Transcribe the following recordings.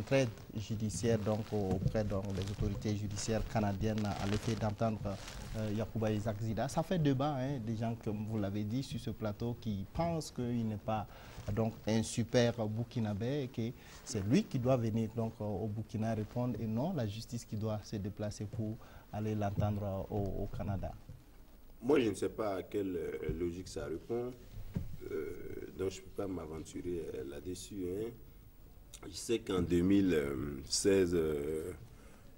l'entraide judiciaire donc, auprès des autorités judiciaires canadiennes à l'effet d'entendre Yacouba Isaac Zida. Ça fait débat, hein, des gens, comme vous l'avez dit, sur ce plateau qui pensent qu'il n'est pas donc, un super Burkinabé et que c'est lui qui doit venir donc, au Burkina répondre et non la justice qui doit se déplacer pour aller l'entendre au Canada. Moi, je ne sais pas à quelle logique ça répond, donc je ne peux pas m'aventurer là-dessus. Hein. Je sais qu'en 2016,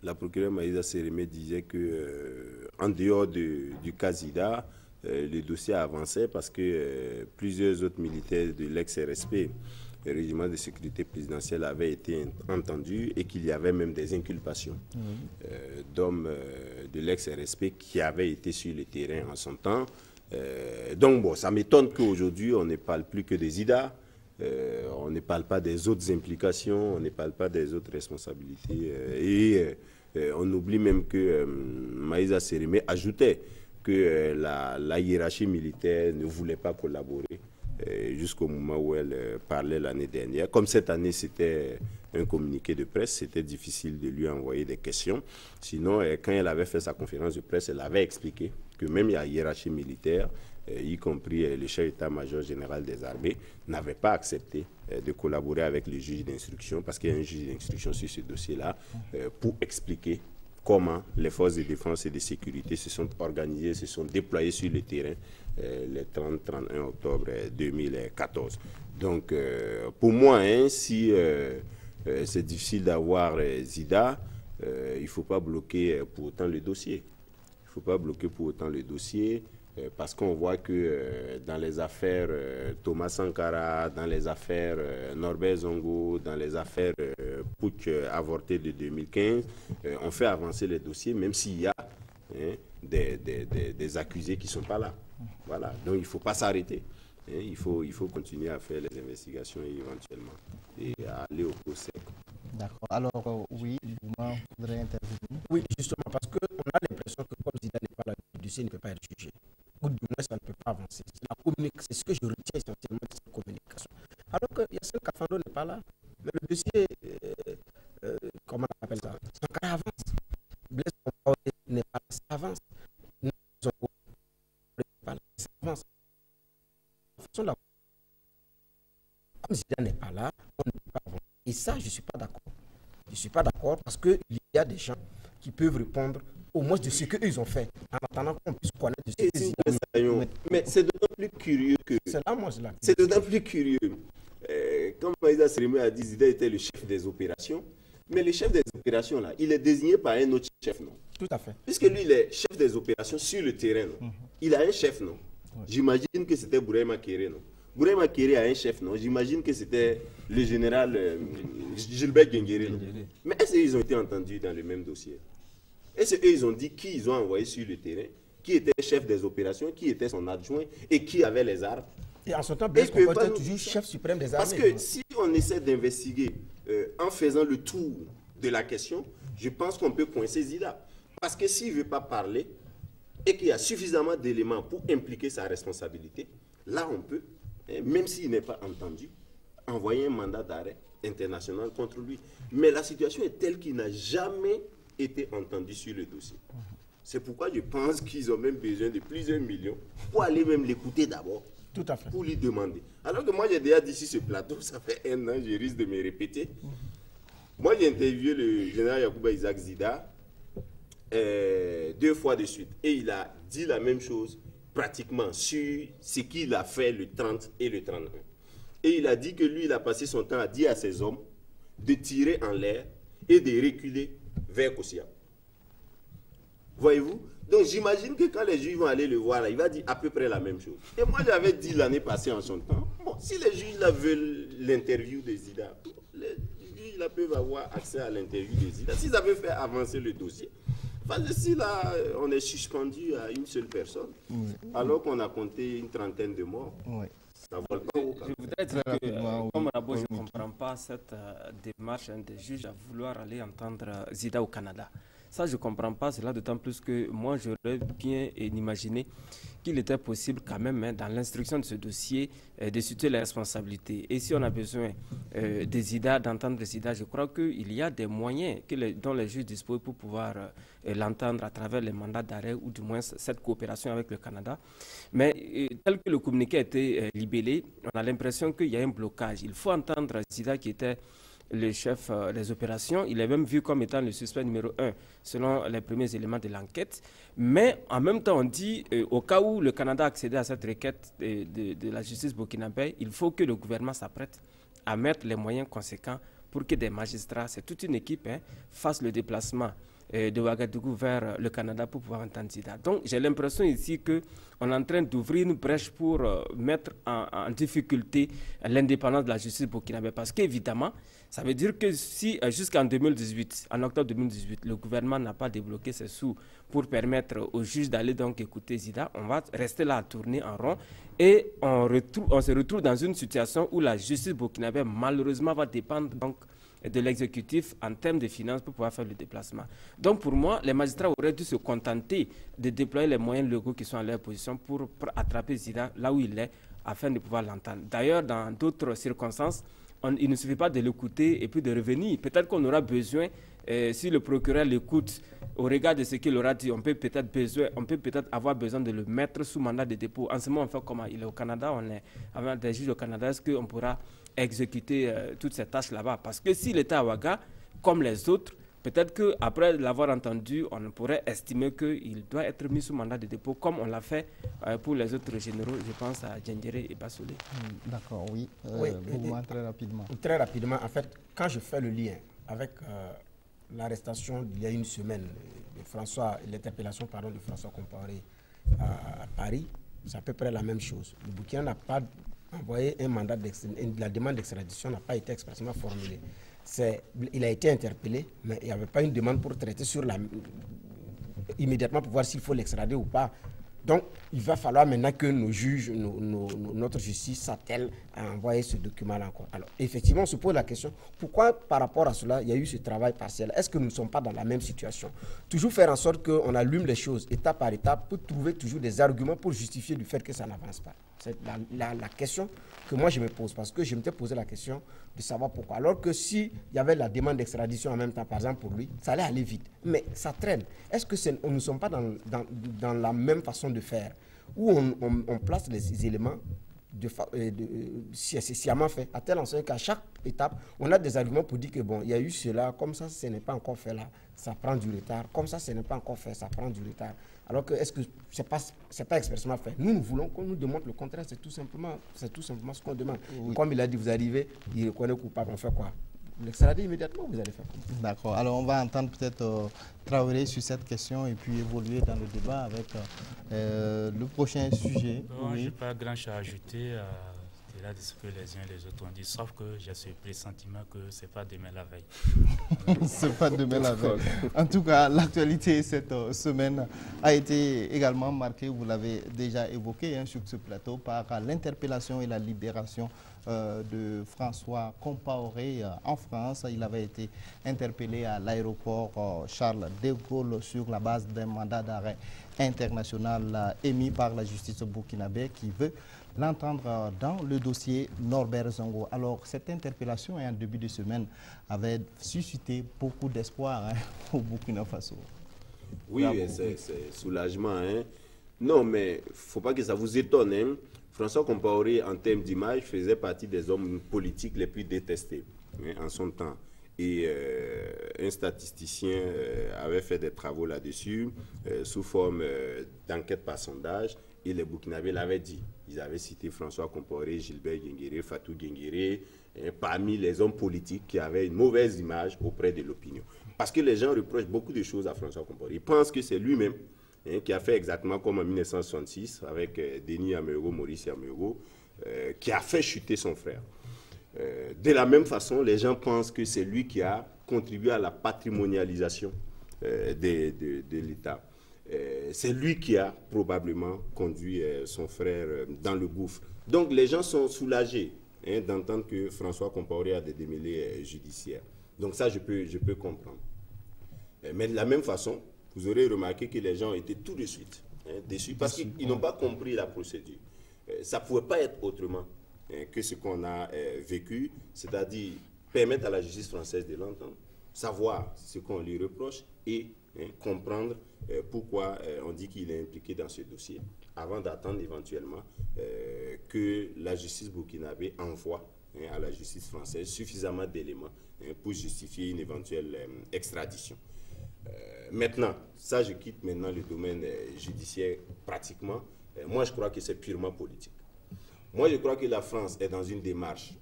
la procureure Maïsa Sérémé disait que en dehors du cas Zida, le dossier avançait parce que plusieurs autres militaires de l'ex-RSP, le régiment de sécurité présidentielle, avaient été entendus et qu'il y avait même des inculpations d'hommes de l'ex-RSP qui avaient été sur le terrain en son temps. Donc bon, ça m'étonne qu'aujourd'hui on ne parle plus que des Zida. On ne parle pas des autres implications, on ne parle pas des autres responsabilités. On oublie même que Maïsa Sérémé ajoutait que la hiérarchie militaire ne voulait pas collaborer jusqu'au moment où elle parlait l'année dernière. Comme cette année, c'était un communiqué de presse, c'était difficile de lui envoyer des questions. Sinon, quand elle avait fait sa conférence de presse, elle avait expliqué que même la hiérarchie militaire, y compris le chef d'état-major général des armées, n'avait pas accepté de collaborer avec le juge d'instruction, parce qu'il y a un juge d'instruction sur ce dossier-là, pour expliquer comment les forces de défense et de sécurité se sont organisées, se sont déployées sur le terrain le 30-31 octobre 2014. Donc, pour moi, hein, si c'est difficile d'avoir Zida, il ne faut pas bloquer pour autant le dossier. Il ne faut pas bloquer pour autant le dossier. Parce qu'on voit que dans les affaires Thomas Sankara, dans les affaires Norbert Zongo, dans les affaires Putsch avorté de 2015, on fait avancer les dossiers, même s'il y a des accusés qui ne sont pas là. Voilà. Donc il ne faut pas s'arrêter. Il faut continuer à faire les investigations éventuellement et à aller au procès. D'accord. Alors, oui, vous voudrez intervenir? Oui, justement, parce qu'on a l'impression que comme Zida n'est pas là, le dossier ne peut pas être jugé. Ou du moins, ça ne peut pas avancer. C'est ce que je retiens essentiellement de cette communication. Alors que Yassine Kafando n'est pas là. Mais le dossier, comment on appelle ça? Sankara avance. Blaise Compaoré n'est pas là, ça avance. Zongo n'est pas là, ça avance. Comme Zida n'est pas là, on ne peut pas avancer. Et ça, je ne suis pas d'accord. Je ne suis pas d'accord parce qu'il y a des gens qui peuvent répondre au moins de ce qu'ils ont fait, en attendant qu'on puisse connaître de ce qu'ils ont fait. Mais c'est d'autant plus curieux que... C'est là, moi, c'est d'autant plus curieux. Comme Maïsa Sérémé a dit, Zida était le chef des opérations. Mais le chef des opérations, là, il est désigné par un autre chef, non? Tout à fait. Puisque lui, il est chef des opérations sur le terrain, non? Il a un chef, non? J'imagine que c'était Bourema Kéré, non? Bourema Kéré a un chef, non? J'imagine que c'était le général Gilbert Guengéré, non? Mais est-ce qu'ils ont été entendus dans le même dossier? Est-ce qu'ils ont dit qui ils ont envoyé sur le terrain, qui était chef des opérations, qui était son adjoint et qui avait les armes? Et en ce temps, Blaise Compaoré était toujours chef suprême des armées. Parce que si on essaie d'investiguer en faisant le tour de la question, je pense qu'on peut coincer Zida. Parce que s'il ne veut pas parler et qu'il y a suffisamment d'éléments pour impliquer sa responsabilité, là on peut, même s'il n'est pas entendu, envoyer un mandat d'arrêt international contre lui. Mais la situation est telle qu'il n'a jamais été entendu sur le dossier. C'est pourquoi je pense qu'ils ont même besoin de plusieurs millions pour aller même l'écouter d'abord. Tout à fait. Pour lui demander. Alors que moi, j'ai déjà dit sur ce plateau, ça fait 1 an, je risque de me répéter. Moi, j'ai interviewé le général Yacouba Isaac Zida 2 fois de suite. Et il a dit la même chose pratiquement sur ce qu'il a fait le 30 et le 31. Et il a dit que lui, il a passé son temps à dire à ses hommes de tirer en l'air et de reculer vers Kossia. Voyez-vous? Donc j'imagine que quand les juges vont aller le voir, là, il va dire à peu près la même chose. Et moi j'avais dit l'année passée en son temps, bon, si les juges là, veulent l'interview de Zida, les juges là, peuvent avoir accès à l'interview de Zida. S'ils avaient fait avancer le dossier, parce que si là on est suspendu à une seule personne, alors qu'on a compté une trentaine de morts. Ça vole pas haut, je voudrais dire que, comme Rabo, je ne comprends pas cette démarche des juges à vouloir aller entendre Zida au Canada. Ça, je ne comprends pas cela, d'autant plus que moi, j'aurais bien imaginé qu'il était possible quand même, hein, dans l'instruction de ce dossier, de situer les responsabilités. Et si on a besoin des IDA, d'entendre des IDA, je crois qu'il y a des moyens dont les juges disposent pour pouvoir l'entendre à travers les mandats d'arrêt ou du moins cette coopération avec le Canada. Mais tel que le communiqué a été libellé, on a l'impression qu'il y a un blocage. Il faut entendre Zida qui était le chef des opérations. Il est même vu comme étant le suspect numéro 1 selon les premiers éléments de l'enquête. Mais en même temps, on dit au cas où le Canada a accédé à cette requête de la justice burkinabé, il faut que le gouvernement s'apprête à mettre les moyens conséquents pour que des magistrats, c'est toute une équipe, hein, fassent le déplacement de Ouagadougou vers le Canada pour pouvoir entendre Zida. Donc j'ai l'impression ici qu'on est en train d'ouvrir une brèche pour mettre en difficulté l'indépendance de la justice burkinabé. Parce qu'évidemment, ça veut dire que si jusqu'en 2018, en octobre 2018, le gouvernement n'a pas débloqué ses sous pour permettre aux juges d'aller donc écouter Zida, on va rester là à tourner en rond et on se retrouve dans une situation où la justice burkinabé malheureusement va dépendre donc de l'exécutif en termes de finances pour pouvoir faire le déplacement. Donc pour moi, les magistrats auraient dû se contenter de déployer les moyens légaux qui sont à leur position pour attraper Zida là où il est afin de pouvoir l'entendre. D'ailleurs, dans d'autres circonstances, il ne suffit pas de l'écouter et puis de revenir. Peut-être qu'on aura besoin, si le procureur l'écoute, au regard de ce qu'il aura dit, on peut peut-être avoir besoin de le mettre sous mandat de dépôt. En ce moment, on fait comment? Il est au Canada, on est avec des juges au Canada. Est-ce qu'on pourra exécuter toutes ces tâches là-bas? Parce que s'il était à Ouaga, comme les autres, peut-être qu'après l'avoir entendu, on pourrait estimer qu'il doit être mis sous mandat de dépôt, comme on l'a fait pour les autres généraux, je pense à Djendjere et Bassolé. D'accord, oui. Très rapidement. Très rapidement, en fait, quand je fais le lien avec l'arrestation il y a une semaine de l'interpellation de François Compaoré à Paris, c'est à peu près la même chose. Le Burkina n'a pas envoyé un mandat la demande d'extradition n'a pas été expressément formulée. Il a été interpellé, mais il n'y avait pas une demande pour traiter immédiatement pour voir s'il faut l'extrader ou pas. Donc, il va falloir maintenant que nos juges, notre justice s'attelle à envoyer ce document-là encore. Alors, effectivement, on se pose la question, pourquoi par rapport à cela, il y a eu ce travail partiel? Est-ce que nous ne sommes pas dans la même situation? Toujours faire en sorte qu'on allume les choses étape par étape pour trouver toujours des arguments pour justifier du fait que ça n'avance pas. C'est la question que moi je me pose, parce que je m'étais posé la question de savoir pourquoi. Alors que s'il y avait la demande d'extradition en même temps, par exemple pour lui, ça allait aller vite. Mais ça traîne. Est-ce que nous ne sommes pas dans la même façon de faire, où on place les éléments c'est sciemment fait, à tel enseigne qu'à chaque étape, on a des arguments pour dire que bon, il y a eu cela, comme ça, ce n'est pas encore fait là, ça prend du retard, comme ça, ce n'est pas encore fait, ça prend du retard. Alors que, est-ce que c'est pas expressément fait? Nous voulons qu'on nous démontre le contraire, c'est tout simplement ce qu'on demande. Oui. Comme il a dit, vous arrivez, il reconnaît coupable, on fait quoi? L'extrader immédiatement, vous allez faire quoi? D'accord. Alors, on va entendre peut-être travailler sur cette question et puis évoluer dans le débat avec le prochain sujet. Bon, oui. Je n'ai pas grand-chose à ajouter de ce que les uns et les autres ont dit, sauf que j'ai ce pressentiment que ce n'est pas demain la veille. C'est pas demain la veille. En tout cas, l'actualité cette semaine a été également marquée, vous l'avez déjà évoqué hein, sur ce plateau, par l'interpellation et la libération de François Compaoré en France. Il avait été interpellé à l'aéroport Charles de Gaulle sur la base d'un mandat d'arrêt international émis par la justice burkinabé qui veut l'entendre dans le dossier Norbert Zongo. Alors, cette interpellation en début de semaine avait suscité beaucoup d'espoir hein, au Burkina Faso. Oui, c'est soulagement. Hein. Non, mais il ne faut pas que ça vous étonne. Hein. François Compaoré, en termes d'image, faisait partie des hommes politiques les plus détestés hein, en son temps. Et un statisticien avait fait des travaux là-dessus, sous forme d'enquête par sondage, et les Burkinabés l'avaient dit. Ils avaient cité François Compaoré, Gilbert Guinguéré, Fatou Guinguéré, parmi les hommes politiques qui avaient une mauvaise image auprès de l'opinion. Parce que les gens reprochent beaucoup de choses à François Compaoré. Ils pensent que c'est lui-même qui a fait exactement comme en 1966 avec Denis Amego, Maurice Amego, qui a fait chuter son frère. De la même façon, les gens pensent que c'est lui qui a contribué à la patrimonialisation de l'État. C'est lui qui a probablement conduit son frère dans le gouffre. Donc les gens sont soulagés hein, d'entendre que François Compaoré a des démêlés judiciaires. Donc ça, je peux comprendre. Mais de la même façon, vous aurez remarqué que les gens étaient tout de suite déçus parce qu'ils n'ont pas compris la procédure. Ça ne pouvait pas être autrement que ce qu'on a vécu, c'est-à-dire permettre à la justice française de l'entendre, savoir ce qu'on lui reproche et comprendre pourquoi on dit qu'il est impliqué dans ce dossier, avant d'attendre éventuellement que la justice burkinabé envoie à la justice française suffisamment d'éléments pour justifier une éventuelle extradition. Maintenant, ça je quitte maintenant le domaine judiciaire pratiquement. Moi je crois que c'est purement politique. Moi je crois que la France est dans une démarche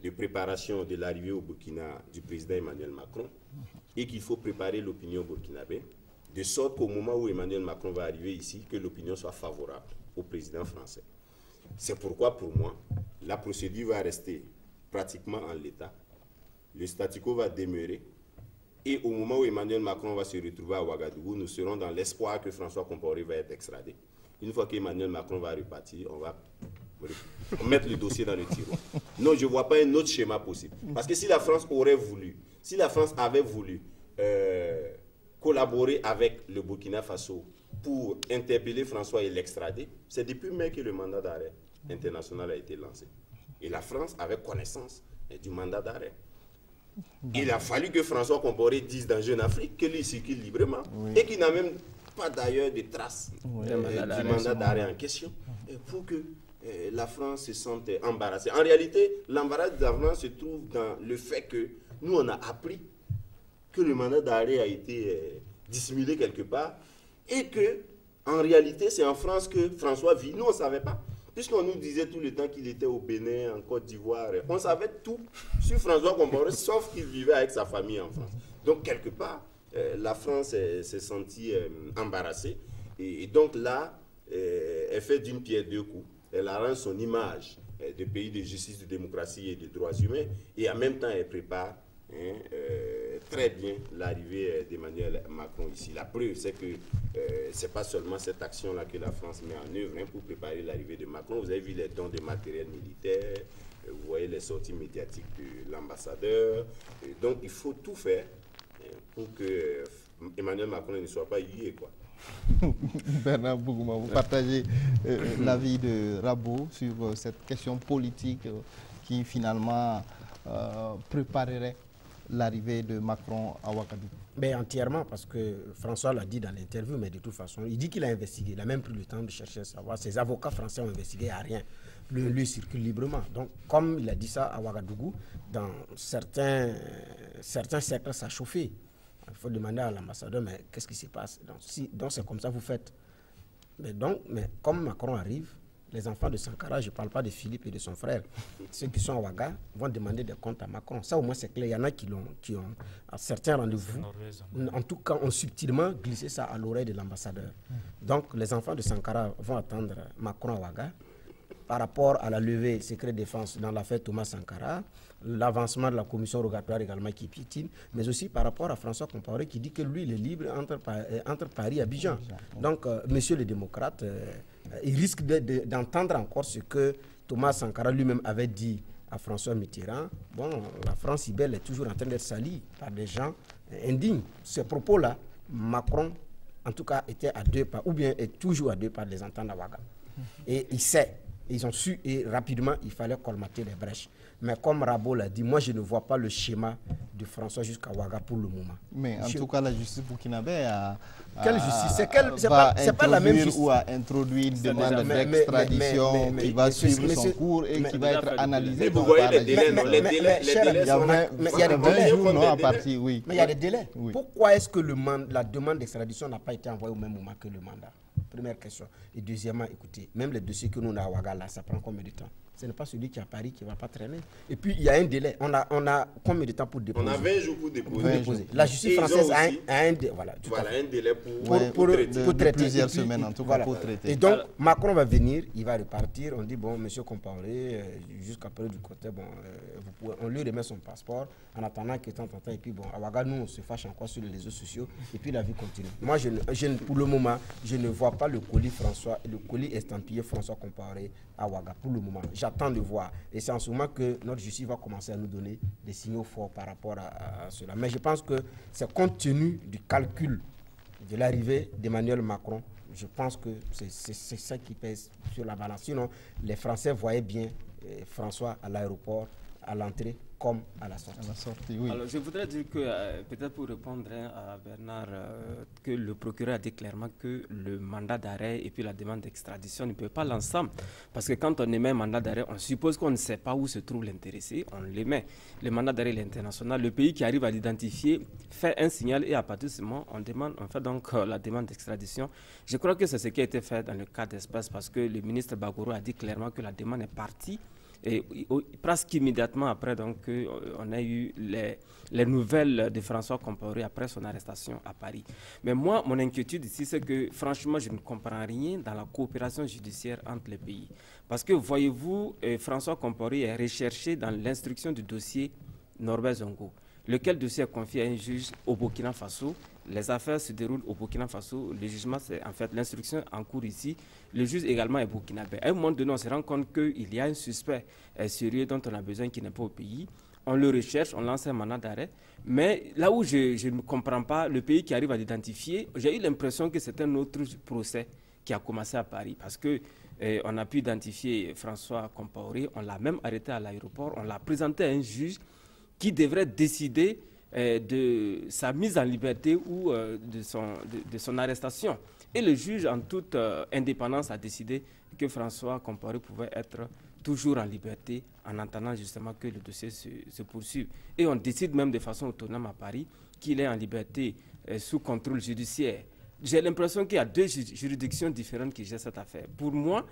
de préparation de l'arrivée au Burkina du président Emmanuel Macron et qu'il faut préparer l'opinion burkinabé de sorte qu'au moment où Emmanuel Macron va arriver ici, que l'opinion soit favorable au président français. C'est pourquoi, pour moi, la procédure va rester pratiquement en l'état. Le statu quo va demeurer. Et au moment où Emmanuel Macron va se retrouver à Ouagadougou, nous serons dans l'espoir que François Compaoré va être extradé. Une fois qu'Emmanuel Macron va repartir, on va mettre le dossier dans le tiroir. Non, je ne vois pas un autre schéma possible. Parce que si la France aurait voulu, si la France avait voulu collaborer avec le Burkina Faso pour interpeller François et l'extrader, c'est depuis mai que le mandat d'arrêt international a été lancé. Et la France avait connaissance du mandat d'arrêt. Il a fallu que François Compaoré dise dans Jeune Afrique que lui circule librement et qu'il n'a même pas d'ailleurs de traces du mandat d'arrêt en question pour que la France se sente embarrassée. En réalité, l'embarras de la France se trouve dans le fait que nous, on a appris que le mandat d'arrêt a été dissimulé quelque part et que, en réalité, c'est en France que François vit. Nous, on ne savait pas. Puisqu'on nous disait tout le temps qu'il était au Bénin, en Côte d'Ivoire, on savait tout sur François Compaoré, sauf qu'il vivait avec sa famille en France. Donc, quelque part, la France s'est sentie embarrassée. Et donc là, elle fait d'une pierre deux coups. Elle arrange son image de pays de justice, de démocratie et de droits humains. Et en même temps, elle prépare très bien l'arrivée d'Emmanuel Macron ici. La preuve, c'est que ce n'est pas seulement cette action-là que la France met en œuvre pour préparer l'arrivée de Macron. Vous avez vu les dons de matériel militaire, vous voyez les sorties médiatiques de l'ambassadeur. Donc, il faut tout faire pour que Emmanuel Macron ne soit pas lié, quoi. Bernard Bougouma, vous partagez l'avis de Rabo sur cette question politique qui finalement préparerait l'arrivée de Macron à Ouagadougou? Mais entièrement, parce que François l'a dit dans l'interview, mais de toute façon, il dit qu'il a investigué. Il a même pris le temps de chercher à savoir. Ses avocats français ont investigué, il n'y a rien. Lui circule librement. Donc, comme il a dit ça à Ouagadougou, dans certains cercles, ça a chauffé. Il faut demander à l'ambassadeur, mais qu'est-ce qui se passe? Donc c'est comme ça que vous faites. Mais comme Macron arrive, les enfants de Sankara, je ne parle pas de Philippe et de son frère, ceux qui sont à Ouaga vont demander des comptes à Macron. Ça au moins c'est clair. Il y en a qui ont à certains rendez-vous, en tout cas ont subtilement glissé ça à l'oreille de l'ambassadeur. Donc les enfants de Sankara vont attendre Macron à Ouaga par rapport à la levée secret défense dans l'affaire Thomas Sankara, l'avancement de la commission rogatoire également qui piétine, mais aussi par rapport à François Compaoré qui dit que lui, il est libre entre Paris et Abidjan. Donc, monsieur le démocrate, il risque d'entendre encore ce que Thomas Sankara lui-même avait dit à François Mitterrand. Bon, la France ibelle est toujours en train d'être salie par des gens indignes. Ces propos-là, Macron, en tout cas, était à deux pas, ou bien est toujours à deux pas de les entendre à Ouaga. Et il sait. Ils ont su et rapidement, il fallait colmater les brèches. Mais comme Rabo l'a dit, moi, je ne vois pas le schéma de François jusqu'à Ouaga pour le moment. Mais en tout cas, la justice burkinabé quelle justice? C'est pas la même justice. Ou a introduit une demande d'extradition qui va suivre son cours et qui va être analysée. Vous voyez les délais, il y a des délais. Oui. Mais il y a des délais. Pourquoi est-ce que la demande d'extradition n'a pas été envoyée au même moment que le mandat? Première question. Et deuxièmement, écoutez, même les dossiers que nous avons à Ouaga, là, ça prend combien de temps? Ce n'est pas celui qui est à Paris qui ne va pas traîner. Et puis, il y a un délai. On a combien de temps pour déposer? On a 20 jours pour déposer. La justice française a un délai. Voilà, un délai pour traiter. Plusieurs semaines, en tout cas, pour traiter. Et donc, Macron va venir, il va repartir. On dit, bon, monsieur Compaoré, jusqu'à près du côté, bon, on lui remet son passeport en attendant qu'il temps. Et puis, bon, à Ouaga, nous, on se fâche encore sur les réseaux sociaux. Et puis, la vie continue. Moi, pour le moment, je ne vois pas le colis estampillé François Compaoré à Ouaga. Pour le moment. j'attends de voir. Et c'est en ce moment que notre justice va commencer à nous donner des signaux forts par rapport à cela. Mais je pense que c'est compte tenu du calcul de l'arrivée d'Emmanuel Macron, je pense que c'est ça qui pèse sur la balance. Sinon, les Français voyaient bien François à l'aéroport, à l'entrée comme à la sortie. Oui. Alors, je voudrais dire que, peut-être pour répondre à Bernard, que le procureur a dit clairement que le mandat d'arrêt et puis la demande d'extradition ne peut pas l'ensemble. Parce que quand on émet un mandat d'arrêt, on suppose qu'on ne sait pas où se trouve l'intéressé, on l'émet. Le mandat d'arrêt est international. Le pays qui arrive à l'identifier fait un signal et à partir de ce moment, on fait donc la demande d'extradition. Je crois que c'est ce qui a été fait dans le cas d'espèce parce que le ministre Bagourou a dit clairement que la demande est partie. Et presque immédiatement après, donc, on a eu les nouvelles de François Compaoré après son arrestation à Paris. Mais moi, mon inquiétude ici, c'est que franchement, je ne comprends rien dans la coopération judiciaire entre les pays. Parce que, voyez-vous, François Compaoré est recherché dans l'instruction du dossier Norbert Zongo, lequel dossier est confié à un juge au Burkina Faso. Les affaires se déroulent au Burkina Faso. Le jugement, c'est en fait l'instruction en cours ici. Le juge également est burkinabé. À un moment donné, on se rend compte qu'il y a un suspect sérieux dont on a besoin qui n'est pas au pays. On le recherche, on lance un mandat d'arrêt. Mais là où je ne comprends pas, le pays qui arrive à l'identifier, j'ai eu l'impression que c'est un autre procès qui a commencé à Paris. Parce que on a pu identifier François Compaoré, on l'a même arrêté à l'aéroport, on l'a présenté à un juge qui devrait décider de sa mise en liberté ou de son arrestation. Et le juge, en toute indépendance, a décidé que François Compaoré pouvait être toujours en liberté en attendant justement que le dossier se poursuive. Et on décide même de façon autonome à Paris qu'il est en liberté sous contrôle judiciaire. J'ai l'impression qu'il y a deux juridictions différentes qui gèrent cette affaire. Pour moi,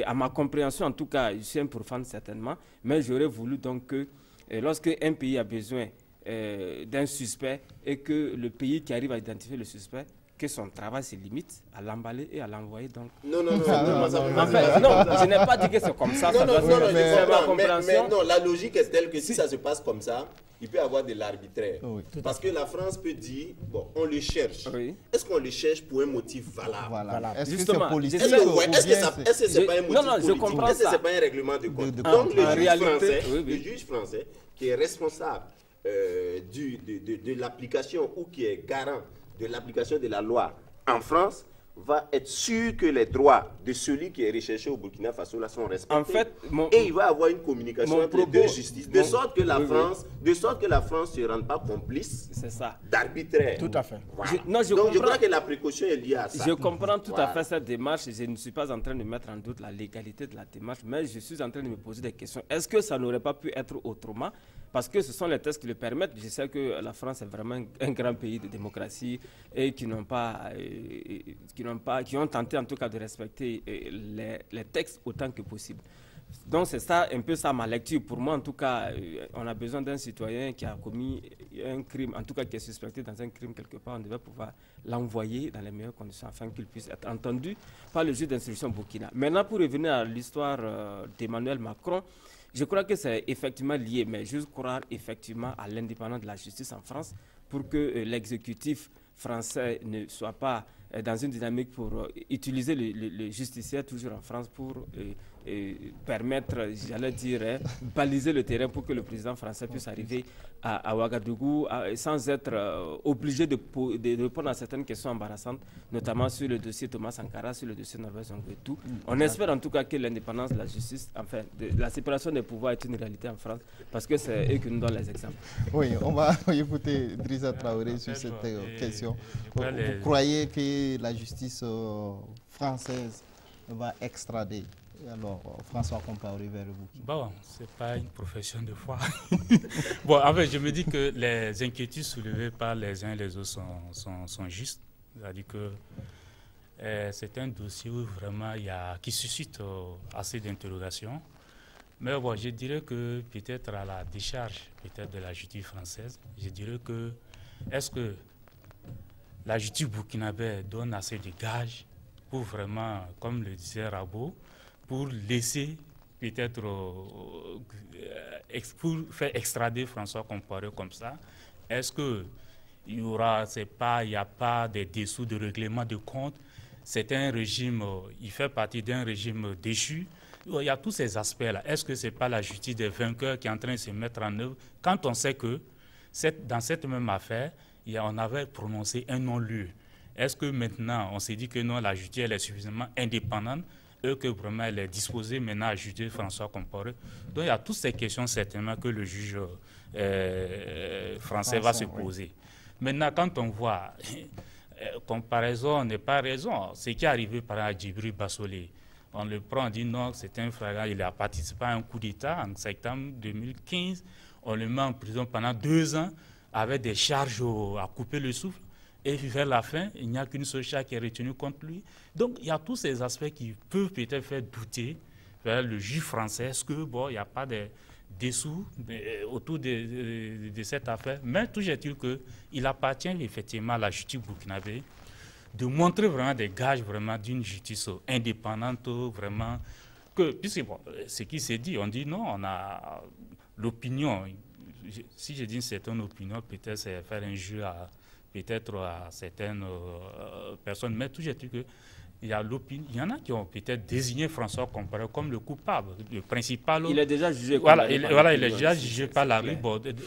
à ma compréhension, en tout cas, je suis un profane certainement, mais j'aurais voulu donc que lorsque un pays a besoin d'un suspect et que le pays qui arrive à identifier le suspect, que son travail se limite à l'emballer et à l'envoyer donc. Non, non, je n'ai pas dit que c'est comme ça. Mais non, la logique est telle que si ça se passe comme ça, il peut y avoir de l'arbitraire. Oui. Parce que la France peut dire, bon, on le cherche. Oui. Est-ce qu'on le cherche pour un motif valable? Voilà. Est-ce que c'est politique? Est-ce que c'est pas un motif politique? Est-ce que c'est pas un règlement de compte? Donc le juge français qui est responsable de l'application ou qui est garant de l'application de la loi en France va être sûr que les droits de celui qui est recherché au Burkina Faso là sont respectés. En fait, et il va avoir une communication entre les deux justices, de sorte que la France ne se rende pas complice d'arbitraire. Tout à fait. Voilà. Donc je crois que la précaution est liée à ça. Je comprends tout à fait cette démarche. Je ne suis pas en train de mettre en doute la légalité de la démarche, mais je suis en train de me poser des questions. Est-ce que ça n'aurait pas pu être autrement? Parce que ce sont les tests qui le permettent. Je sais que la France est vraiment un grand pays de démocratie et qui ont tenté en tout cas de respecter les textes autant que possible. Donc c'est ça, un peu ça ma lecture. Pour moi en tout cas, on a besoin d'un citoyen qui a commis un crime, en tout cas qui est suspecté dans un crime quelque part. On devait pouvoir l'envoyer dans les meilleures conditions afin qu'il puisse être entendu par le juge d'instruction Burkina. Maintenant pour revenir à l'histoire d'Emmanuel Macron, je crois que c'est effectivement lié, mais je crois effectivement à l'indépendance de la justice en France pour que l'exécutif français ne soit pas dans une dynamique pour utiliser le justicier toujours en France pour permettre, j'allais dire, baliser le terrain pour que le président français puisse arriver à Ouagadougou sans être obligé de répondre à certaines questions embarrassantes, notamment sur le dossier Thomas Sankara, sur le dossier Norbert Zongo et tout. On espère en tout cas que l'indépendance de la justice, enfin, la séparation des pouvoirs est une réalité en France, parce que c'est eux qui nous donnent les exemples. Oui, on va écouter Drissa Traoré sur cette question. Vous croyez que la justice française va extrader alors François Compaoré vers vous? Bon, ce n'est pas une profession de foi. Bon, en fait, je me dis que les inquiétudes soulevées par les uns et les autres sont justes. C'est-à-dire que c'est un dossier où vraiment qui suscite assez d'interrogations. Mais bon, je dirais que peut-être à la décharge peut-être de la justice française, je dirais que est-ce que la justice burkinabé donne assez de gages pour vraiment, comme le disait Rabo, pour laisser peut-être pour faire extrader François Compaoré comme ça? Est-ce que il n'y a pas de dessous de règlement de compte? C'est un régime, il fait partie d'un régime déchu. il y a tous ces aspects-là. Est-ce que ce n'est pas la justice des vainqueurs qui est en train de se mettre en œuvre quand on sait que dans cette même affaire, on avait prononcé un non-lieu? Est-ce que maintenant, on s'est dit que non, la justice elle est suffisamment indépendante et que vraiment elle est disposée maintenant à juger François Compaoré? Donc il y a toutes ces questions certainement que le juge français va se poser. Maintenant, quand on voit, comparaison n'est pas raison. Ce qui est arrivé par exemple à Djibril Bassolé, on le prend, on dit non, c'est un frère, il a participé à un coup d'État en septembre 2015. On le met en prison pendant 2 ans avec des charges à couper le souffle. Et vers la fin, il n'y a qu'une seule charge qui est retenue contre lui. Donc, il y a tous ces aspects qui peuvent peut-être faire douter vers le juge français. Est-ce que, bon, il n'y a pas de dessous autour de cette affaire? Mais toujours est-il qu'il appartient effectivement à la justice burkinabé de montrer vraiment des gages vraiment d'une justice indépendante, vraiment. Puisque, bon, ce qui s'est dit, on dit non, on a l'opinion. Si je dis une certaine opinion, peut-être c'est faire un jeu à certaines personnes, mais toujours est-il que il y en a qui ont peut-être désigné François Compaoré comme le coupable, le principal. Il est déjà jugé. Voilà, il est déjà jugé par la rue.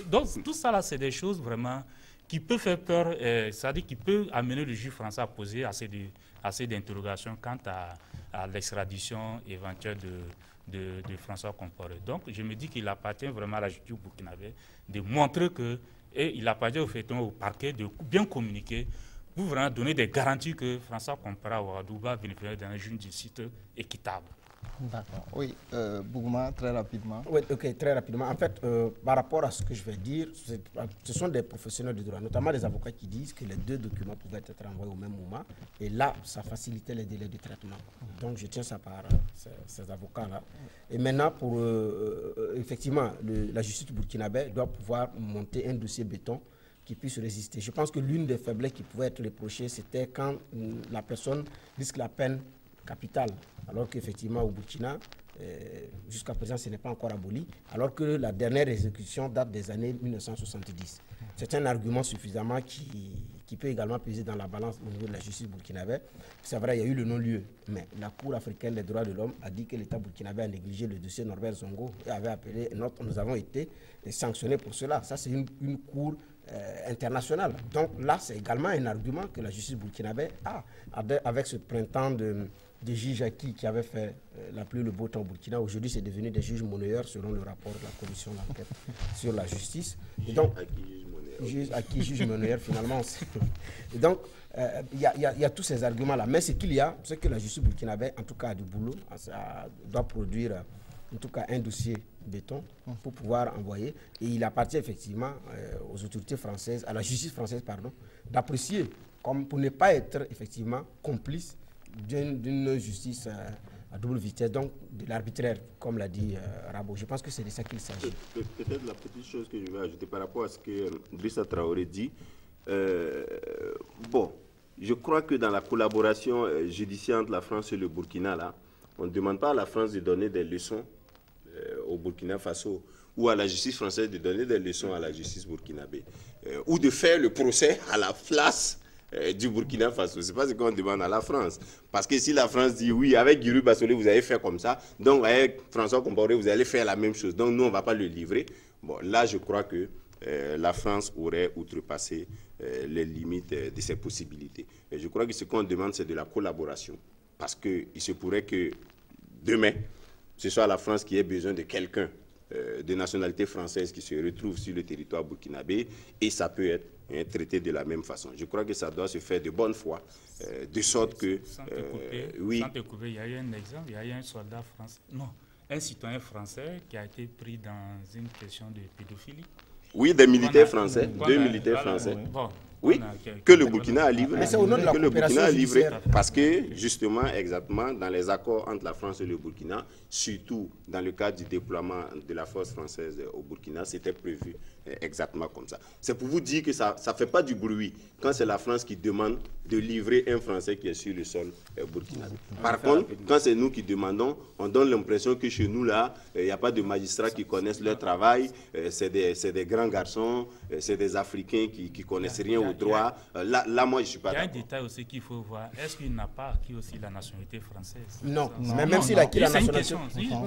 Donc tout ça là, c'est des choses vraiment qui peuvent faire peur, c'est-à-dire qui peuvent amener le juge français à poser assez d'interrogations quant à l'extradition éventuelle de François Compaoré. Donc je me dis qu'il appartient vraiment à la justice burkinabé de montrer que, et il appartient au parquet de bien communiquer pour vraiment donner des garanties que François Compaoré à Ouagadougou va bénéficier d'un juge du site équitable. D'accord. Oui, Bougouma, très rapidement. Oui, ok, très rapidement. En fait, par rapport à ce que je vais dire, ce sont des professionnels du droit, notamment des avocats qui disent que les 2 documents pouvaient être envoyés au même moment. Et là, ça facilitait les délais de traitement. Donc, je tiens ça par ces avocats-là. Et maintenant, pour effectivement, la justice burkinabé doit pouvoir monter un dossier béton qui puisse résister. Je pense que l'une des faiblesses qui pouvait être reprochée, c'était quand la personne risque la peine capitale, alors qu'effectivement au Burkina, jusqu'à présent, ce n'est pas encore aboli, alors que la dernière exécution date des années 1970. C'est un argument suffisamment qui peut également peser dans la balance au niveau de la justice burkinabé. C'est vrai, il y a eu le non-lieu, mais la Cour africaine des droits de l'homme a dit que l'État burkinabé a négligé le dossier Norbert Zongo et avait appelé, nous avons été sanctionnés pour cela. Ça, c'est une cour internationale. Donc là, c'est également un argument que la justice burkinabé a, avec ce printemps des juges acquis qui avaient fait la pluie le beau temps au Burkina. Aujourd'hui, c'est devenu des juges monnayeurs selon le rapport de la commission d'enquête sur la justice. Et donc, juges acquis, juges monnayeurs finalement. Et donc, il y a tous ces arguments-là. Mais ce qu'il y a, c'est que la justice burkinabé, en tout cas, a du boulot. Ça doit produire, en tout cas, un dossier béton pour pouvoir envoyer. Et il appartient effectivement aux autorités françaises, à la justice française, pardon, d'apprécier, comme pour ne pas être effectivement complice d'une justice à double vitesse, donc de l'arbitraire, comme l'a dit Rabo. Je pense que c'est de ça qu'il s'agit. Peut-être la petite chose que je vais ajouter par rapport à ce que Drissa Traoré dit. Bon, je crois que dans la collaboration judiciaire entre la France et le Burkina, là, on ne demande pas à la France de donner des leçons au Burkina Faso ou à la justice française de donner des leçons à la justice burkinabé ou de faire le procès à la place du Burkina Faso. Ce n'est pas ce qu'on demande à la France. Parce que si la France dit oui, avec Djibril Bassolé, vous allez faire comme ça, donc avec François Compaoré, vous allez faire la même chose. Donc nous, on ne va pas le livrer. Bon, là, je crois que la France aurait outrepassé les limites de ses possibilités. Et je crois que ce qu'on demande, c'est de la collaboration. Parce qu'il se pourrait que demain, ce soit la France qui ait besoin de quelqu'un de nationalité française qui se retrouve sur le territoire burkinabé, et ça peut être traité de la même façon. Je crois que ça doit se faire de bonne foi, de sorte que... Sans te couper, il y a eu un exemple, il y a eu un soldat français, non, un citoyen français qui a été pris dans une question de pédophilie. Oui, des militaires français, 2 militaires français. Bon, oui, que le Burkina a livré. Mais c'est au nom de la coopération judiciaire. Parce que, justement, exactement, dans les accords entre la France et le Burkina, surtout dans le cadre du déploiement de la force française au Burkina, c'était prévu exactement comme ça. C'est pour vous dire que ça ne fait pas du bruit quand c'est la France qui demande de livrer un Français qui est sur le sol burkinabé. Par contre, quand c'est nous qui demandons, on donne l'impression que chez nous, là, il n'y a pas de magistrats qui connaissent leur travail, c'est des grands garçons, c'est des Africains qui ne connaissent rien au droit. Là, moi, je ne suis pas d'accord. Il y a un détail aussi qu'il faut voir. Est-ce qu'il n'a pas acquis aussi la nationalité française? Non, mais même s'il a acquis la nationalité...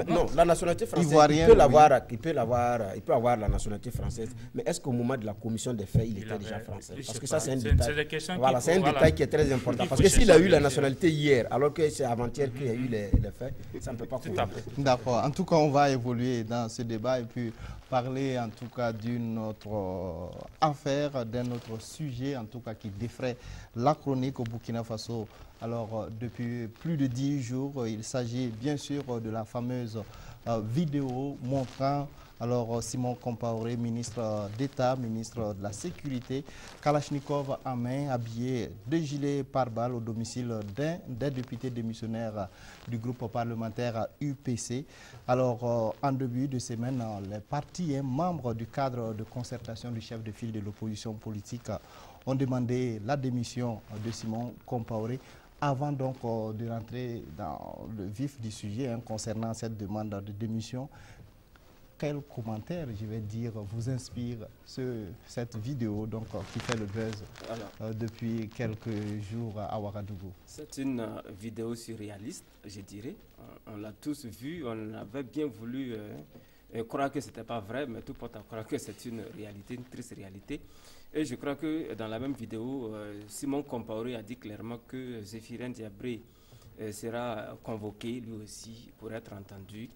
Non, la nationalité française, il peut avoir la nationalité française. Mais est-ce qu'au moment de la commission des faits, il était déjà français? Parce que ça, c'est un détail. Voilà, c'est un détail qui est très important. Parce que s'il a eu la nationalité hier, alors que c'est avant-hier qu'il y a eu les faits, ça ne peut pas courir. D'accord. En tout cas, on va évoluer dans ce débat et puis parler en tout cas d'une autre affaire, d'un autre sujet, en tout cas qui défraie la chronique au Burkina Faso. Alors, depuis plus de 10 jours, il s'agit bien sûr de la fameuse vidéo montrant Simon Compaoré, ministre d'État, ministre de la Sécurité, Kalachnikov en main, habillé de gilets pare-balles au domicile d'un des députés démissionnaires du groupe parlementaire UPC. Alors, en début de semaine, les partis membres du cadre de concertation du chef de file de l'opposition politique ont demandé la démission de Simon Compaoré. Avant donc de rentrer dans le vif du sujet concernant cette demande de démission, quel commentaire, je vais dire, vous inspire cette vidéo donc, qui fait le buzz depuis quelques jours à Ouagadougou? C'est une vidéo surréaliste, je dirais. On l'a tous vu, on avait bien voulu croire que ce n'était pas vrai, mais tout porte à croire que c'est une réalité, une triste réalité. Et je crois que dans la même vidéo, Simon Compaoré a dit clairement que Zéphirin Diabré sera convoqué lui aussi pour être entendu.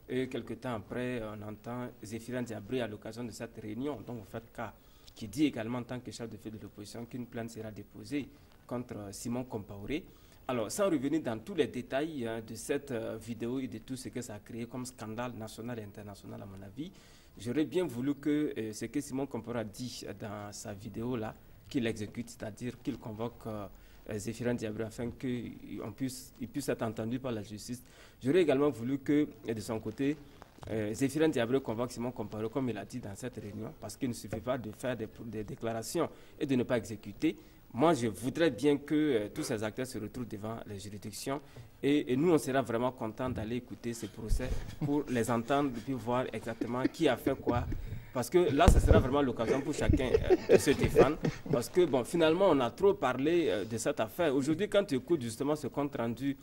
Et quelques temps après, on entend Zéphirin Diabré à l'occasion de cette réunion dont vous faites cas, qui dit également en tant que chef de file de l'opposition qu'une plainte sera déposée contre Simon Compaoré. Alors, sans revenir dans tous les détails de cette vidéo et de tout ce que ça a créé comme scandale national et international à mon avis, j'aurais bien voulu que ce que Simon Compaoré a dit dans sa vidéo-là, qu'il exécute, c'est-à-dire qu'il convoque Zéphirin Diabré afin qu'il puisse être entendu par la justice. J'aurais également voulu que, de son côté, Zéphirin Diabré convoque Simon Compaoré, comme il a dit dans cette réunion, parce qu'il ne suffit pas de faire des déclarations et de ne pas exécuter. Moi, je voudrais bien que tous ces acteurs se retrouvent devant les juridictions et nous, on sera vraiment contents d'aller écouter ces procès pour les entendre et puis voir exactement qui a fait quoi. Parce que là, ce sera vraiment l'occasion pour chacun de se défendre. Parce que, bon, finalement, on a trop parlé de cette affaire. Aujourd'hui, quand tu écoutes justement ce compte rendu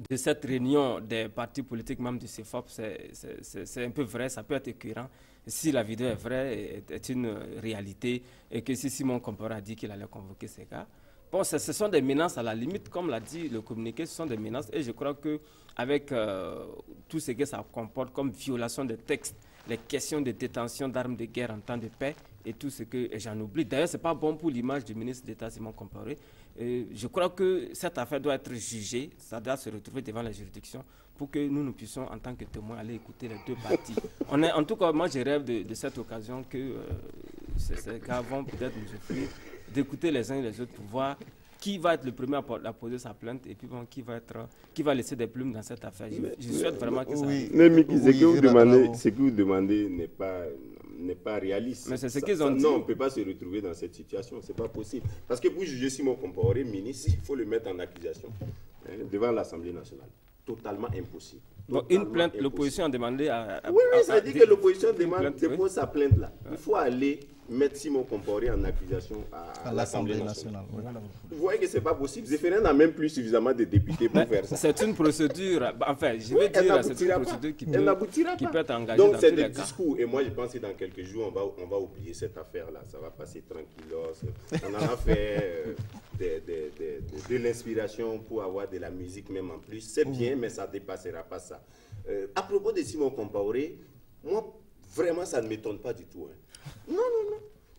de cette réunion des partis politiques membres du CEFOP, c'est un peu vrai, ça peut être écœurant. Si la vidéo est vraie, est une réalité, et que si Simon Compaoré a dit qu'il allait convoquer ces gars, bon, ce sont des menaces à la limite, comme l'a dit le communiqué, ce sont des menaces, et je crois qu'avec tout ce que ça comporte comme violation de textes, les questions de détention d'armes de guerre en temps de paix, et tout ce que j'en oublie. D'ailleurs, ce n'est pas bon pour l'image du ministre d'État Simon Compaoré. Je crois que cette affaire doit être jugée, ça doit se retrouver devant la juridiction pour que nous puissions, en tant que témoins, aller écouter les deux parties. En tout cas, moi, je rêve de cette occasion que ces gars vont peut-être nous offrir, d'écouter les uns et les autres pour voir qui va être le premier à poser sa plainte et puis bon, qui va laisser des plumes dans cette affaire. Je souhaite vraiment que ça arrive. Mais Miki, ce que vous demandez n'est pas réaliste. Mais c'est ce qu'ils ont dit. Non, on ne peut pas se retrouver dans cette situation, ce n'est pas possible. Parce que pour juger Simon Compaoré, ministre, il faut le mettre en accusation devant l'Assemblée nationale. Totalement impossible. Donc une plainte, l'opposition a demandé à... Oui, ça dit que l'opposition dépose sa plainte là. Il faut aller mettre Simon Compaoré en accusation à l'Assemblée nationale. Oui. Vous voyez que ce n'est pas possible. Zéphirin n'a même plus suffisamment de députés pour faire ça. C'est une procédure, enfin, je vais dire, c'est une procédure qui peut être engagée. Donc c'est des des discours. Et moi, je pense que dans quelques jours, on va oublier cette affaire-là. Ça va passer tranquillos. On en a fait de l'inspiration pour avoir de la musique même en plus. C'est bien, mais ça ne dépassera pas ça. À propos de Simon Compaoré, moi, vraiment, ça ne m'étonne pas du tout. Non.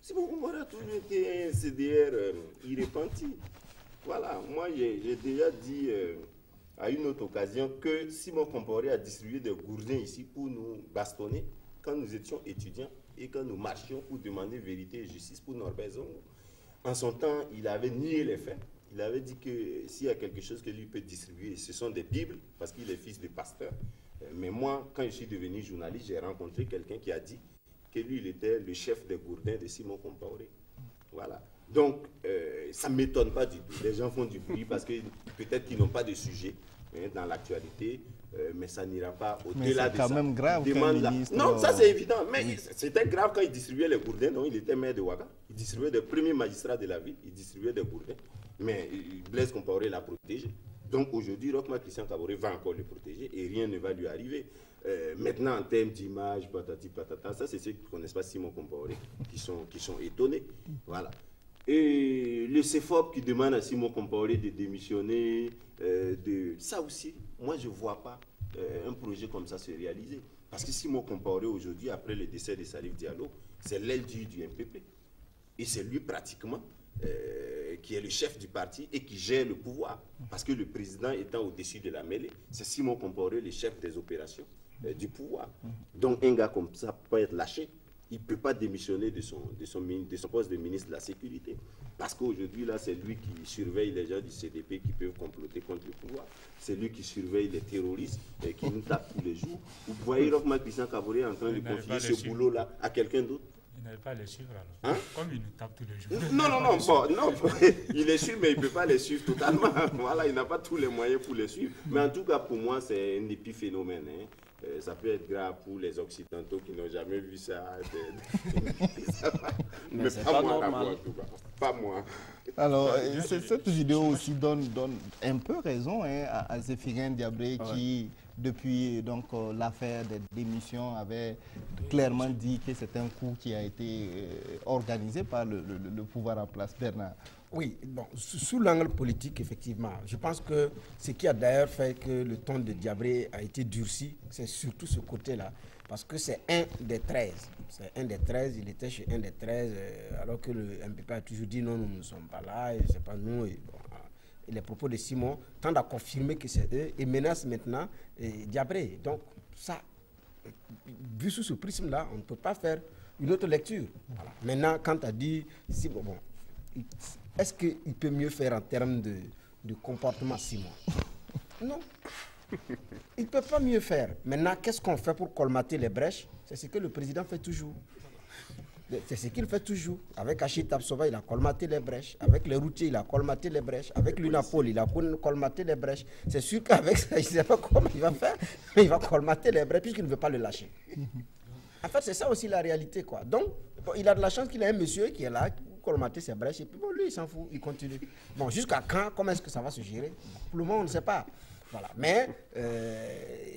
Simon Compaoré a toujours été un CDR irrépenti. Voilà, moi, j'ai déjà dit à une autre occasion que Simon Compaoré a distribué des gourdins ici pour nous bastonner quand nous étions étudiants et quand nous marchions pour demander vérité et justice pour Norbert Zongo. En son temps, il avait nié les faits. Il avait dit que s'il y a quelque chose que lui peut distribuer, ce sont des Bibles, parce qu'il est fils de pasteur. Mais moi, quand je suis devenu journaliste, j'ai rencontré quelqu'un qui a dit que lui, il était le chef des gourdins de Simon Compaoré. Voilà. Donc, ça ne m'étonne pas du tout. Les gens font du bruit parce que peut-être qu'ils n'ont pas de sujet dans l'actualité, mais ça n'ira pas au-delà de ça. C'est quand même grave qu'un ministre... Non, ça c'est évident. Mais c'était grave quand il distribuait les gourdins. Donc, il était maire de Ouaga. Il distribuait des premiers magistrats de la ville. Il distribuait des gourdins. Mais Blaise Compaoré l'a protégé. Donc aujourd'hui, Roch-Marc Christian Kaboré va encore le protéger et rien ne va lui arriver. Maintenant, en termes d'image, patati patata, ça c'est ceux qui ne connaissent pas Simon Compaoré qui sont étonnés. Voilà. Et le CEFOP qui demande à Simon Compaoré de démissionner, ça aussi, moi je ne vois pas un projet comme ça se réaliser. Parce que Simon Compaoré aujourd'hui, après le décès de Salif Diallo, c'est l'aile du MPP. Et c'est lui pratiquement qui est le chef du parti et qui gère le pouvoir. Parce que le président étant au-dessus de la mêlée, c'est Simon Compaoré, le chef des opérations du pouvoir. Donc un gars comme ça peut être lâché. Il ne peut pas démissionner de son poste de ministre de la Sécurité. Parce qu'aujourd'hui, là, c'est lui qui surveille les gens du CDP qui peuvent comploter contre le pouvoir. C'est lui qui surveille les terroristes qui nous tapent tous les jours. Vous voyez Roch-Marc Christian Kaboré en train de confier ce boulot-là à quelqu'un d'autre. Il n'avait pas les suivre alors. Hein? Comme il nous tape tous les jours. Non, il les suit, mais il ne peut pas les suivre totalement. Voilà, il n'a pas tous les moyens pour les suivre. Mais en tout cas, pour moi, c'est un épiphénomène. Ça peut être grave pour les Occidentaux qui n'ont jamais vu ça. Mais pas moi, en tout cas. Pas moi. Alors, cette vidéo aussi donne un peu raison à Zéphirin Diabré qui, depuis l'affaire des démissions, avait clairement dit que c'est un coup qui a été organisé par le pouvoir en place. Bernard. Oui, bon, sous l'angle politique, effectivement, je pense que ce qui a d'ailleurs fait que le ton de Diabré a été durci, c'est surtout ce côté-là. Parce que c'est un des 13. C'est un des 13, il était chez un des 13, alors que le MPP a toujours dit non, nous ne sommes pas là, et c'est pas nous. Et, bon, et les propos de Simon tendent à confirmer que c'est eux et menacent maintenant Diabré. Donc, ça, vu sous ce prisme-là, on ne peut pas faire une autre lecture. Voilà. Maintenant, quand tu as dit, Simon, bon, est-ce qu'il peut mieux faire en termes de comportement, Simon? Non. Il ne peut pas mieux faire. Maintenant, qu'est-ce qu'on fait pour colmater les brèches? C'est ce que le président fait toujours. C'est ce qu'il fait toujours. Avec Achille Tapsova, il a colmaté les brèches. Avec les routiers, il a colmaté les brèches. Avec l'UNAPOL, il a colmaté les brèches. C'est sûr qu'avec ça, je ne sais pas comment il va faire, mais il va colmater les brèches puisqu'il ne veut pas le lâcher. En fait, c'est ça aussi la réalité, quoi. Donc, bon, il a de la chance qu'il ait un monsieur qui est là, colmater ses brèches, et puis bon, lui, il s'en fout, il continue. Bon, jusqu'à quand, comment est-ce que ça va se gérer? Pour le moment, on ne sait pas. Voilà. Mais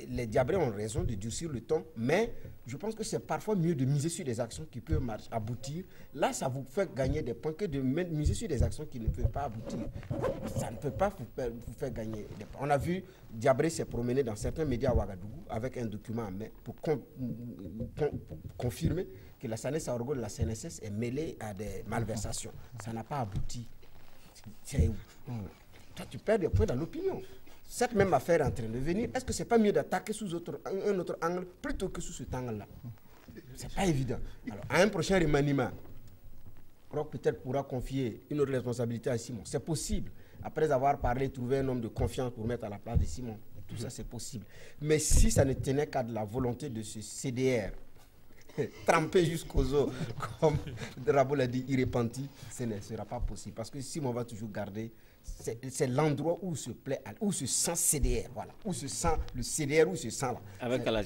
les Diabrés ont raison de durcir le ton, mais je pense que c'est parfois mieux de miser sur des actions qui peuvent aboutir. Là, ça vous fait gagner des points que de miser sur des actions qui ne peuvent pas aboutir. Ça ne peut pas vous faire gagner des points. On a vu Diabré s'est promené dans certains médias à Ouagadougou avec un document en main pour confirmer que la SANES Aorgo de la CNSS est mêlée à des malversations. Ça n'a pas abouti. C'est où? Toi, tu perds des points dans l'opinion. Cette même affaire est en train de venir. Est-ce que ce n'est pas mieux d'attaquer sous un autre angle plutôt que sous cet angle-là? Ce n'est pas évident. Alors, à un prochain remaniement, Roch peut-être pourra confier une autre responsabilité à Simon. C'est possible. Après avoir parlé, trouver un homme de confiance pour mettre à la place de Simon. Tout ça, c'est possible. Mais si ça ne tenait qu'à de la volonté de ce CDR, trempé jusqu'aux os, comme Rabo l'a dit, irrépenti, ce ne sera pas possible. Parce que Simon va toujours garder, c'est l'endroit où se plaît, où se sent CDR, voilà, où se sent le CDR, où se sent là. Avec Kalash.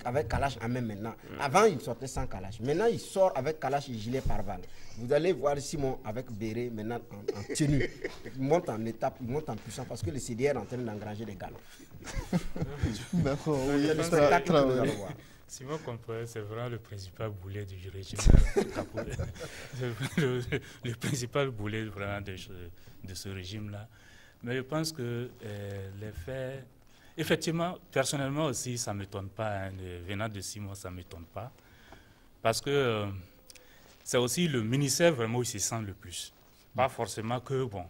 Avec Kalash en même maintenant. Avant, il sortait sans Kalash. Maintenant, il sort avec Kalash et gilet pare-balles. Vous allez voir Simon avec béret maintenant en tenue. Il monte en étape, il monte en puissance parce que le CDR est en train d'engranger des galops. D'accord, oui, le spectacle que nous allons voir. Simon Compaoré, c'est vraiment le principal boulet du régime. le principal boulet vraiment de ce régime-là. Mais je pense que les faits... Effectivement, personnellement aussi, ça ne m'étonne pas. Hein, venant de Simon, ça ne m'étonne pas. Parce que c'est aussi le ministère vraiment où il se sent le plus. Pas forcément que, bon,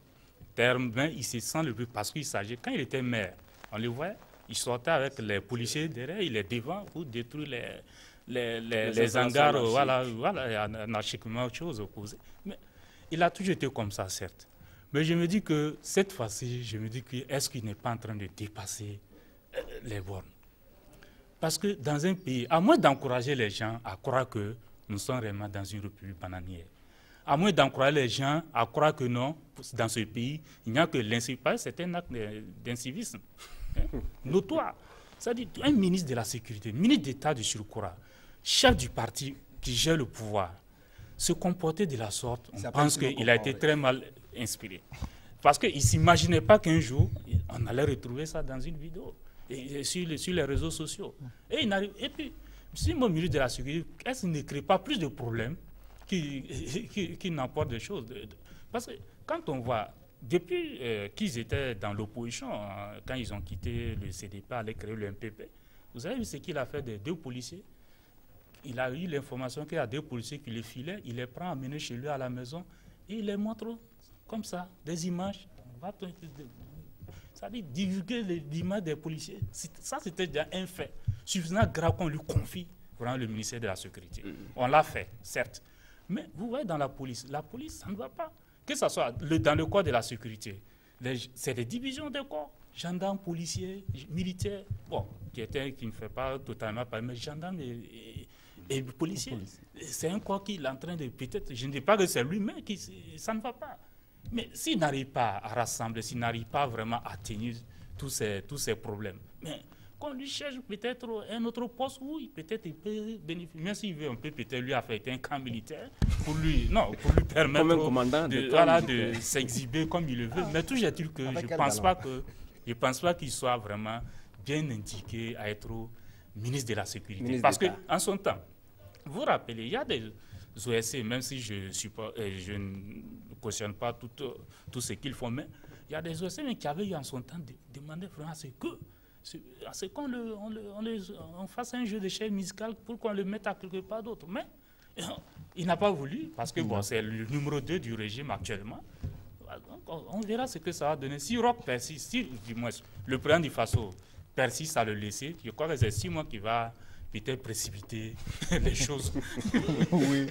terme, mais il se sent le plus parce qu'il s'agit... Quand il était maire, on le voit. Il sortait avec les policiers derrière, il est devant pour détruire les hangars, voilà, anarchiquement, autre chose opposée. Mais il a toujours été comme ça, certes. Mais je me dis que cette fois-ci, est-ce qu'il n'est pas en train de dépasser les bornes? Parce que dans un pays, à moins d'encourager les gens à croire que nous sommes réellement dans une république bananière. À moins d'encourager les gens à croire que non, dans ce pays, il n'y a que l'incivisme. C'est un acte d'incivisme notoire. C'est-à-dire un ministre de la Sécurité, ministre d'État de surcroît, chef du parti qui gère le pouvoir, se comporter de la sorte, on pense qu'il a été très mal inspiré. Parce qu'il ne s'imaginait pas qu'un jour, on allait retrouver ça dans une vidéo, et sur les réseaux sociaux. Et puis, si mon ministre de la Sécurité, est-ce qu'il ne crée pas plus de problèmes qui n'apportent des choses? Parce que quand on voit, depuis qu'ils étaient dans l'opposition, quand ils ont quitté le CDP, allaient créer le MPP, vous avez vu ce qu'il a fait des 2 policiers? Il a eu l'information qu'il y a 2 policiers qui les filaient, il les prend, amener chez lui à la maison, et il les montre comme ça, des images. C'est-à-dire divulguer l'image des policiers. Ça, c'était déjà un fait suffisamment grave qu'on lui confie vraiment le ministère de la Sécurité. On l'a fait, certes. Mais vous voyez, dans la police, ça ne va pas. Que ce soit dans le corps de la sécurité, c'est des divisions de corps. Gendarmes, policiers, militaires, bon, qui ne fait pas totalement parler, mais gendarmes et policiers. C'est un corps qui est en train de, peut-être, je ne dis pas que c'est lui, mais ça ne va pas. Mais s'il n'arrive pas à rassembler, s'il n'arrive pas vraiment à tenir tous ces problèmes, mais qu'on lui cherche peut-être un autre poste où peut-être il peut bénéficier. Même s'il veut, on peut peut-être lui affecter un camp militaire pour lui permettre de s'exhiber comme il le veut. Mais toujours est-il que je ne pense pas qu'il soit vraiment bien indiqué à être ministre de la Sécurité. Parce qu'en son temps, vous vous rappelez, il y a des OSC, même si je ne cautionne pas tout ce qu'ils font, mais il y a des OSC qui avaient eu en son temps demandé vraiment c'est qu'on fasse un jeu d'échelle musical pour qu'on le mette à quelque part d'autre. Mais il n'a pas voulu, parce que bon, c'est le numéro 2 du régime actuellement. Donc, on verra ce que ça va donner. Si Roch persiste, du moins, le président du Faso persiste à le laisser, je crois que c'est 6 mois qui va peut-être précipiter les choses. Oui,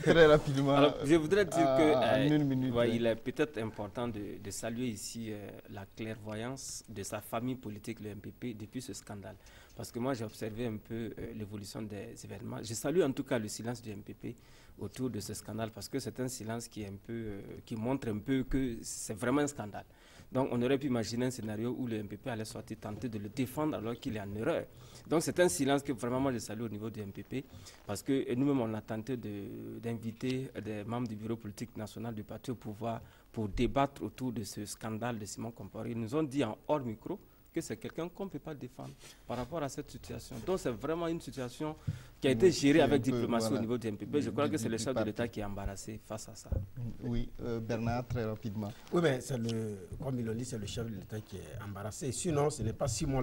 très rapidement. Alors, je voudrais dire que il est peut-être important de saluer ici la clairvoyance de sa famille politique, le MPP, depuis ce scandale. Parce que moi, j'ai observé un peu l'évolution des événements. Je salue en tout cas le silence du MPP autour de ce scandale, parce que c'est un silence qui montre un peu que c'est vraiment un scandale. Donc, on aurait pu imaginer un scénario où le MPP allait sortir tenter de le défendre alors qu'il est en erreur. Donc, c'est un silence que vraiment moi je salue au niveau du MPP, parce que nous-mêmes, on a tenté d'inviter des membres du bureau politique national du parti au pouvoir pour débattre autour de ce scandale de Simon Compaoré. Ils nous ont dit en hors micro que c'est quelqu'un qu'on ne peut pas défendre par rapport à cette situation. Donc, c'est vraiment une situation qui a été gérée avec diplomatie au niveau du MPP. Je crois que c'est le chef de l'État qui est embarrassé face à ça. Oui, Bernard, très rapidement. Oui, mais comme ils l'ont dit, c'est le chef de l'État qui est embarrassé. Sinon, ce n'est pas Simon,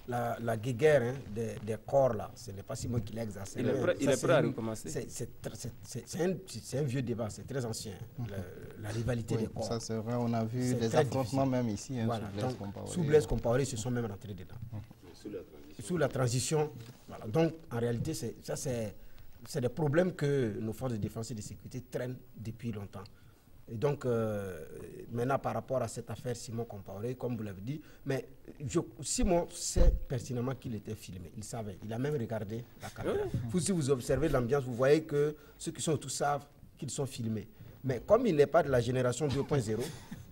la guéguerre des corps, là, ce n'est pas Simon qui l'a exacerbé. Il est prêt à recommencer. C'est un vieux débat, c'est très ancien, la rivalité des corps. Ça, c'est vrai, on a vu des affrontements même ici, voilà, sous Blaise Compaoré. Ils se sont même rentrés dedans. Sous la transition. Voilà. Donc, en réalité, c'est des problèmes que nos forces de défense et de sécurité traînent depuis longtemps. Et donc, maintenant, par rapport à cette affaire Simon Compaoré, comme vous l'avez dit, mais Simon sait pertinemment qu'il était filmé. Il savait. Il a même regardé la caméra. Si vous observez l'ambiance, vous voyez que ceux qui sont autour savent qu'ils sont filmés. Mais comme il n'est pas de la génération 2.0,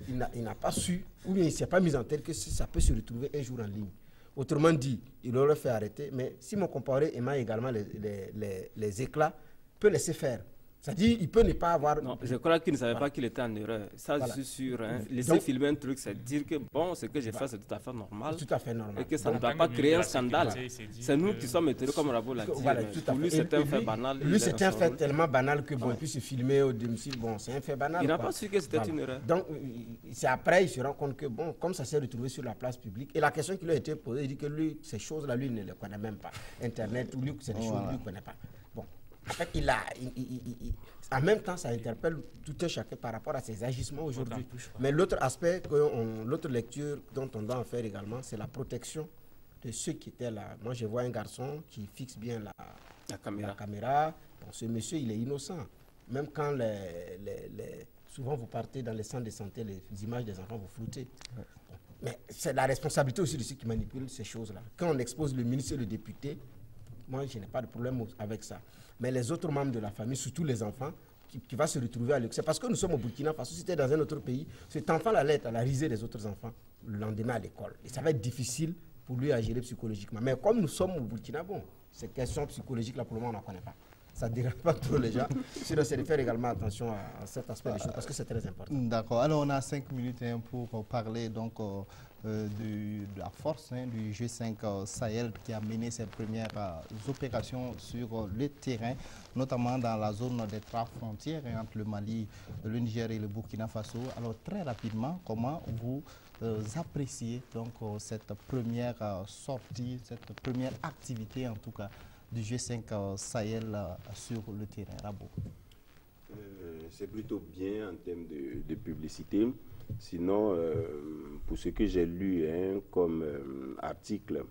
il n'a pas su, ou bien il ne s'est pas mis en tête que ça peut se retrouver un jour en ligne. Autrement dit, il aurait fait arrêter, mais Simon Compaoré aimant également les éclats, peut laisser faire. C'est-à-dire qu'il peut ne pas avoir... Non, je crois qu'il ne savait pas qu'il était en erreur. Ça, je suis sûr. Hein. Laisser filmer un truc, c'est dire que bon, ce que j'ai fait, c'est tout à fait normal. Tout à fait normal. Et que ça ne doit pas créer un scandale. C'est nous qui sommes éthérés, comme Rabo l'a dit. Voilà, pour lui, c'est un fait banal. Lui, c'est un fait tellement banal que bon, il puisse se filmer au domicile. Bon, c'est un fait banal. Il n'a pas su que c'était une erreur. Donc, c'est après, il se rend compte que bon, comme ça s'est retrouvé sur la place publique, et la question qui lui a été posée, il dit que lui, ces choses-là, lui, il ne les connaît même pas. Internet, lui, c'est des choses qu'il ne connaît pas. Bon. En fait, en même temps, ça interpelle tout un chacun par rapport à ses agissements aujourd'hui. Mais l'autre aspect, l'autre lecture dont on doit en faire également, c'est la protection de ceux qui étaient là. Moi, je vois un garçon qui fixe bien la caméra. Bon, ce monsieur, il est innocent. Même quand souvent vous partez dans les centres de santé, les images des enfants, vous floutez. Ouais. Bon. Mais c'est la responsabilité aussi de ceux qui manipulent ces choses-là. Quand on expose le ministre et le député moi je n'ai pas de problème avec ça. Mais les autres membres de la famille, surtout les enfants, qui va se retrouver à l'école. C'est parce que nous sommes au Burkina Faso, si c'était dans un autre pays, cet enfant allait être à la risée des autres enfants le lendemain à l'école. Et ça va être difficile pour lui à gérer psychologiquement. Mais comme nous sommes au Burkina, bon, ces questions psychologiques là pour le moment on n'en connaît pas. Ça ne dérange pas trop les gens. Sinon, c'est de faire également attention à cet aspect des choses parce que c'est très important. D'accord. Alors, on a 5 minutes pour parler donc de la force du G5 Sahel qui a mené ses premières opérations sur le terrain, notamment dans la zone des 3 frontières entre le Mali, le Niger et le Burkina Faso. Alors, très rapidement, comment vous appréciez donc cette première sortie, cette première activité en tout cas du G5 Sahel sur le terrain, Rabo? C'est plutôt bien en termes de publicité. Sinon, pour ce que j'ai lu comme article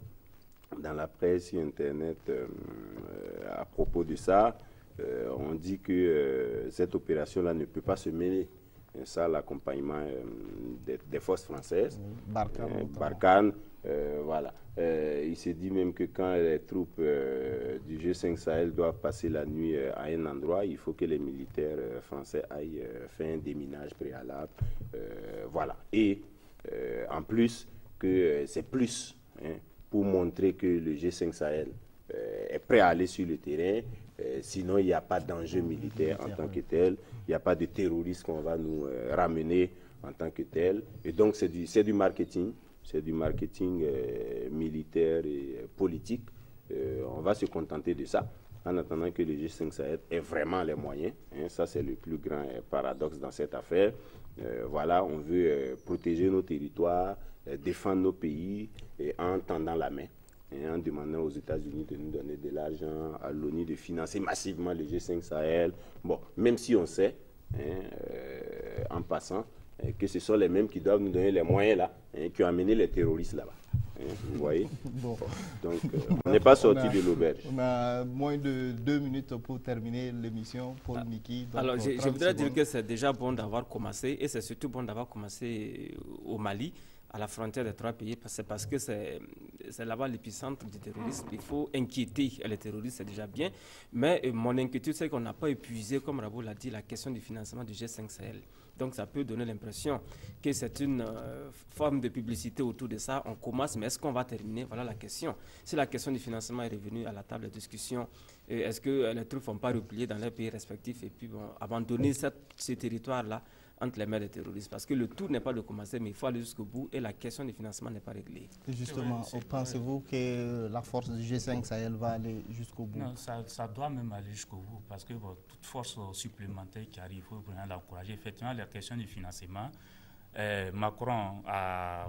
dans la presse et Internet à propos de ça, on dit que cette opération-là ne peut pas se mener sans l'accompagnement des forces françaises, Barkhane, voilà. Il s'est dit même que quand les troupes du G5 Sahel doivent passer la nuit à un endroit, il faut que les militaires français aillent faire un déminage préalable. Voilà. Et en plus, que c'est plus pour montrer que le G5 Sahel est prêt à aller sur le terrain. Sinon, il n'y a pas d'enjeu militaire en tant que tel. Il n'y a pas de terroristes qu'on va nous ramener en tant que tel. Et donc, c'est du marketing. C'est du marketing militaire et politique. On va se contenter de ça en attendant que le G5 Sahel ait vraiment les moyens. Ça, c'est le plus grand paradoxe dans cette affaire. Voilà, on veut protéger nos territoires, défendre nos pays en tendant la main. En demandant aux États-Unis de nous donner de l'argent, à l'ONU de financer massivement le G5 Sahel. Bon, même si on sait, en passant, que ce sont les mêmes qui doivent nous donner les moyens là, qui ont amené les terroristes là-bas. Vous voyez? Bon. Donc, on n'est pas sorti de l'auberge. On a moins de 2 minutes pour terminer l'émission. Paul Miki. Alors, je voudrais dire que c'est déjà bon d'avoir commencé, et c'est surtout bon d'avoir commencé au Mali, à la frontière des 3 pays, parce que c'est là-bas l'épicentre du terrorisme. Il faut inquiéter les terroristes, c'est déjà bien. Mais mon inquiétude, c'est qu'on n'a pas épuisé, comme Rabo l'a dit, la question du financement du G5 Sahel. Donc ça peut donner l'impression que c'est une forme de publicité autour de ça. On commence, mais est-ce qu'on va terminer? Voilà la question. Si la question du financement est revenue à la table de discussion, est-ce que les troupes ne vont pas replier dans leurs pays respectifs et puis abandonner ce territoire-là entre les mains des terroristes? Parce que le tout n'est pas de commencer, mais il faut aller jusqu'au bout et la question du financement n'est pas réglée. Et justement, pensez-vous que la force du G5 Sahel va aller jusqu'au bout? Non, ça doit même aller jusqu'au bout parce que toute force supplémentaire qui arrive, il faut vraiment l'encourager. Effectivement, la question du financement, Macron,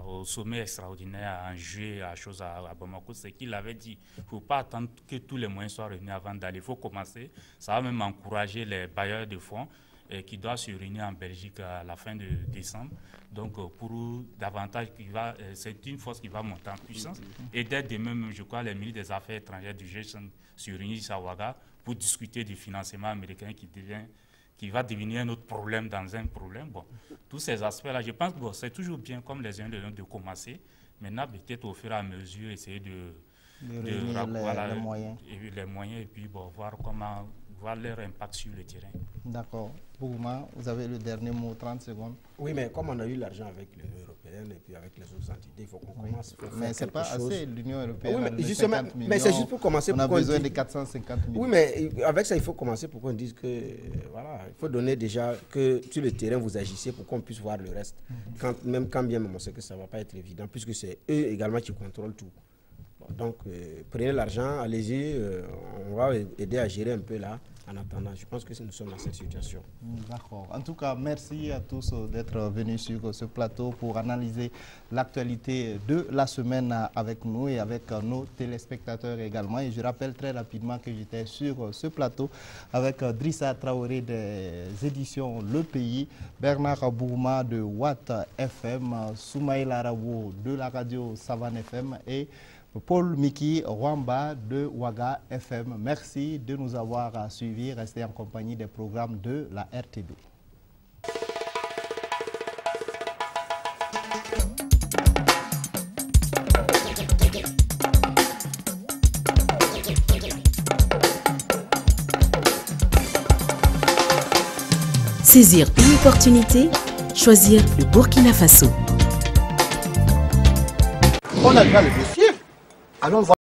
au sommet extraordinaire à Angers, à Bamako, c'est qu'il avait dit qu'il ne faut pas attendre que tous les moyens soient réunis avant d'aller. Il faut commencer. Ça va même encourager les bailleurs de fonds qui doit se réunir en Belgique à la fin de décembre. Donc, pour davantage, c'est une force qui va monter en puissance. Et dès demain, je crois, les ministres des Affaires étrangères du G5 se réunissent à Ouaga pour discuter du financement américain qui va devenir un autre problème dans un problème. Bon, tous ces aspects-là, je pense que c'est toujours bien, comme les uns de commencer. Maintenant, peut-être au fur et à mesure, essayer de les moyens et puis voir comment voir leur impact sur le terrain. D'accord. Bougouma, vous avez le dernier mot, 30 secondes. Oui, mais comme on a eu l'argent avec l'Union européenne et puis avec les autres entités, il faut qu'on commence. Mais ce n'est pas assez, l'Union européenne. Oui, mais justement, 50 millions, mais c'est juste pour commencer. On a besoin de 450 millions. Oui, mais avec ça, il faut commencer pour qu'on dise que, voilà, il faut donner déjà que sur le terrain, vous agissez pour qu'on puisse voir le reste. Quand bien même on sait que ça ne va pas être évident, puisque c'est eux également qui contrôlent tout. Donc, prenez l'argent, allez-y, on va aider à gérer un peu là, en attendant. Je pense que nous sommes dans cette situation. D'accord. En tout cas, merci à tous d'être venus sur ce plateau pour analyser l'actualité de la semaine avec nous et avec nos téléspectateurs également. Et je rappelle très rapidement que j'étais sur ce plateau avec Drissa Traoré des éditions Le Pays, Bernard Bourma de Watt FM, Soumaïla Rabo de la radio Savane FM et Paul Miki Rwamba de Ouaga FM. Merci de nous avoir suivis. Restez en compagnie des programmes de la RTB. Saisir une opportunité, choisir le Burkina Faso. On a déjà le dossier. Allons voir.